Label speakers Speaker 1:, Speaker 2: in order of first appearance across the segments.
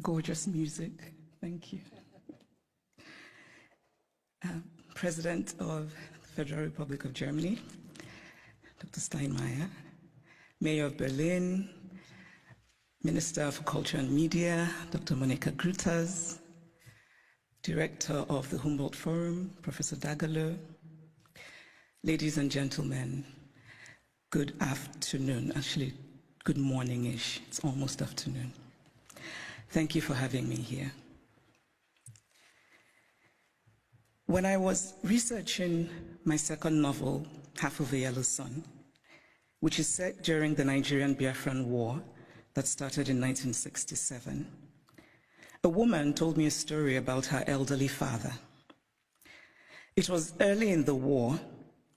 Speaker 1: Gorgeous music. Thank you. President of the Federal Republic of Germany, Dr. Steinmeier, Mayor of Berlin, Minister for Culture and Media, Dr. Monica Grutas, Director of the Humboldt Forum, Professor Dagalo, ladies and gentlemen, good afternoon. Actually, good morning-ish. It's almost afternoon. Thank you for having me here. When I was researching my second novel, Half of a Yellow Sun, which is set during the Nigerian Biafran War that started in 1967, a woman told me a story about her elderly father. It was early in the war,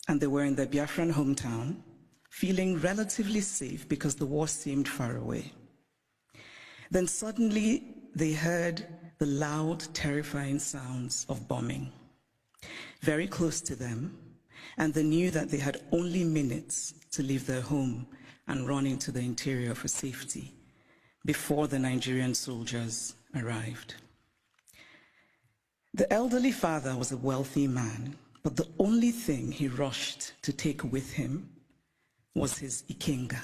Speaker 1: and they were in their Biafran hometown, feeling relatively safe because the war seemed far away. Then suddenly they heard the loud, terrifying sounds of bombing very close to them, and they knew that they had only minutes to leave their home and run into the interior for safety before the Nigerian soldiers arrived. The elderly father was a wealthy man, but the only thing he rushed to take with him was his ikenga,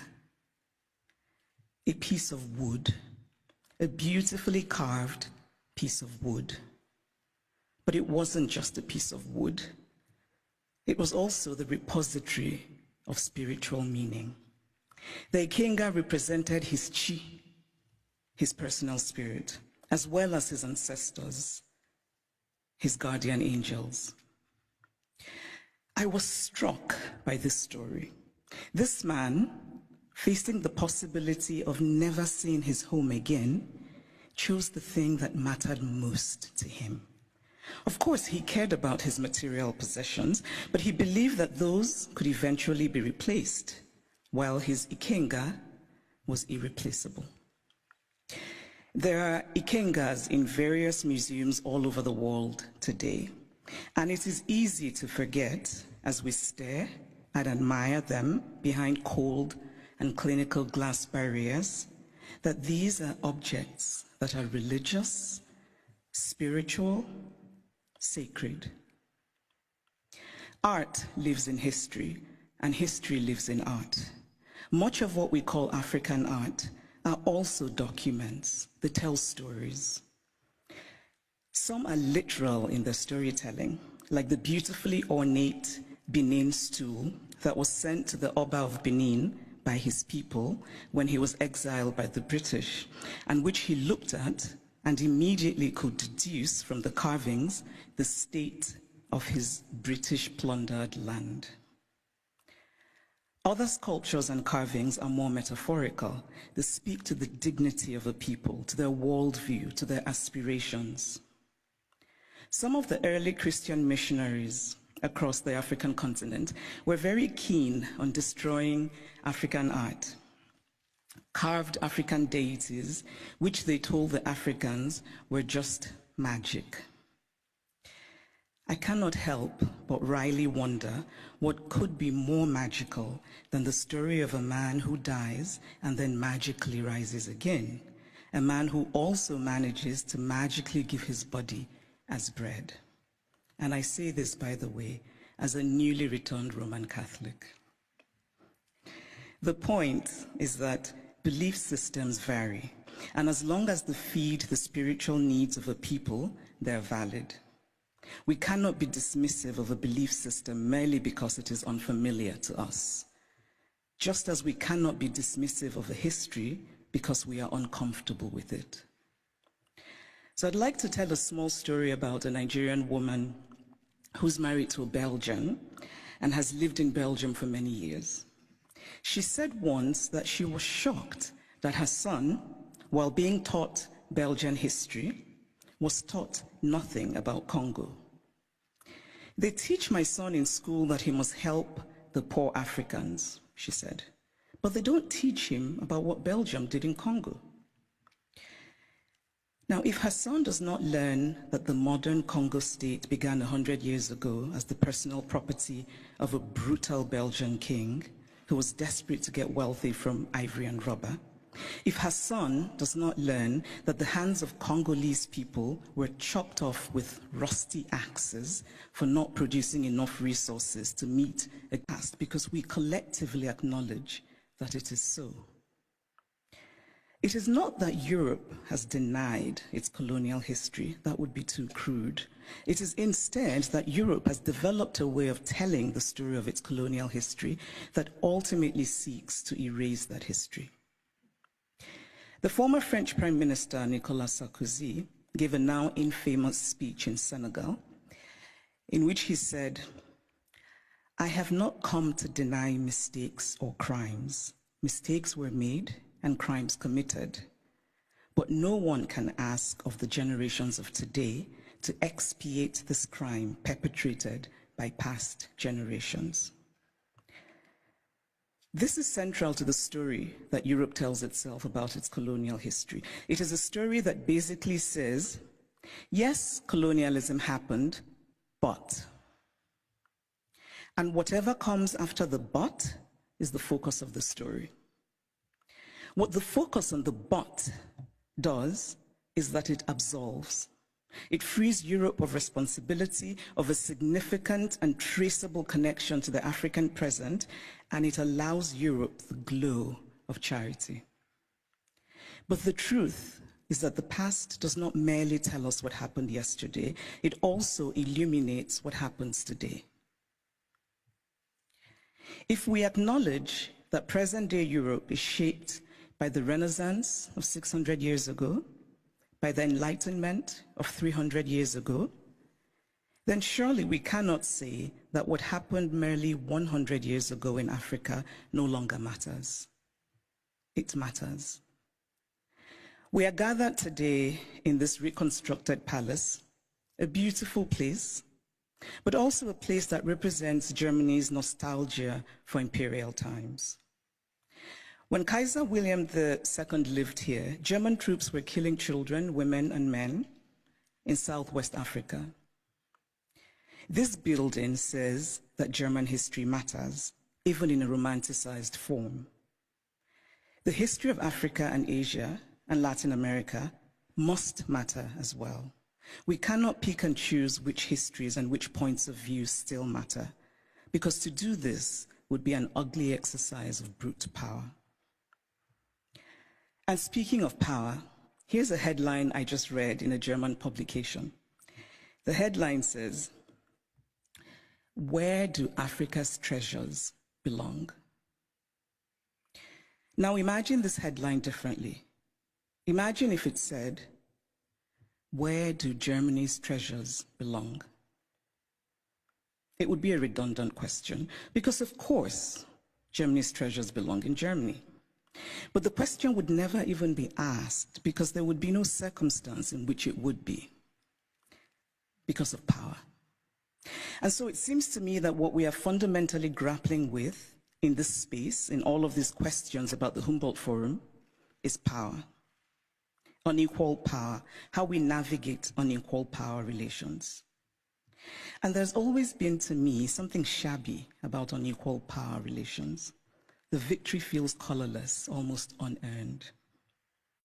Speaker 1: a piece of wood, a beautifully carved piece of wood. But it wasn't just a piece of wood. It was also the repository of spiritual meaning. The ikenga represented his chi, his personal spirit, as well as his ancestors, his guardian angels. I was struck by this story. This man, facing the possibility of never seeing his home again, chose the thing that mattered most to him. Of course, he cared about his material possessions, but he believed that those could eventually be replaced, while his ikenga was irreplaceable. There are ikengas in various museums all over the world today, and it is easy to forget as we stare and admire them behind cold and clinical glass barriers that these are objects that are religious, spiritual, sacred. Art lives in history, and history lives in art. Much of what we call African art are also documents that tell stories. Some are literal in their storytelling, like the beautifully ornate Benin stool that was sent to the Oba of Benin by his people when he was exiled by the British, and which he looked at and immediately could deduce from the carvings the state of his British plundered land. Other sculptures and carvings are more metaphorical. They speak to the dignity of a people, to their worldview, to their aspirations. Some of the early Christian missionaries across the African continent were very keen on destroying African art. Carved African deities, which they told the Africans were just magic. I cannot help but wryly wonder what could be more magical than the story of a man who dies and then magically rises again, a man who also manages to magically give his body as bread. And I say this, by the way, as a newly returned Roman Catholic. The point is that belief systems vary, and as long as they feed the spiritual needs of a people, they're valid. We cannot be dismissive of a belief system merely because it is unfamiliar to us, just as we cannot be dismissive of a history because we are uncomfortable with it. So I'd like to tell a small story about a Nigerian woman who's married to a Belgian and has lived in Belgium for many years. She said once that she was shocked that her son, while being taught Belgian history, was taught nothing about Congo. They teach my son in school that he must help the poor Africans, she said, but they don't teach him about what Belgium did in Congo. Now, if her son does not learn that the modern Congo state began 100 years ago as the personal property of a brutal Belgian king who was desperate to get wealthy from ivory and rubber, If Hassan does not learn that the hands of Congolese people were chopped off with rusty axes for not producing enough resources to meet a task, because we collectively acknowledge that it is so. It is not that Europe has denied its colonial history. That would be too crude. It is instead that Europe has developed a way of telling the story of its colonial history that ultimately seeks to erase that history. The former French Prime Minister, Nicolas Sarkozy, gave a now infamous speech in Senegal in which he said, "I have not come to deny mistakes or crimes. Mistakes were made and crimes committed. But no one can ask of the generations of today to expiate this crime perpetrated by past generations." This is central to the story that Europe tells itself about its colonial history. It is a story that basically says, yes, colonialism happened, but. And whatever comes after the but is the focus of the story. What the focus on the but does is that it absolves. It frees Europe of responsibility, of a significant and traceable connection to the African present, and it allows Europe the glow of charity. But the truth is that the past does not merely tell us what happened yesterday, it also illuminates what happens today. If we acknowledge that present-day Europe is shaped by the Renaissance of 600 years ago, by the Enlightenment of 300 years ago, then surely we cannot say that what happened merely 100 years ago in Africa no longer matters. It matters. We are gathered today in this reconstructed palace, a beautiful place, but also a place that represents Germany's nostalgia for imperial times. When Kaiser William II lived here, German troops were killing children, women, and men in Southwest Africa. This building says that German history matters, even in a romanticized form. The history of Africa and Asia and Latin America must matter as well. We cannot pick and choose which histories and which points of view still matter, because to do this would be an ugly exercise of brute power. And speaking of power, here's a headline I just read in a German publication. The headline says, "Where do Africa's treasures belong?" Now imagine this headline differently. Imagine if it said, "Where do Germany's treasures belong?" It would be a redundant question, because of course, Germany's treasures belong in Germany. But the question would never even be asked, because there would be no circumstance in which it would be, because of power. And so it seems to me that what we are fundamentally grappling with in this space, in all of these questions about the Humboldt Forum, is power. Unequal power, how we navigate unequal power relations. And there's always been, to me, something shabby about unequal power relations. The victory feels colorless, almost unearned.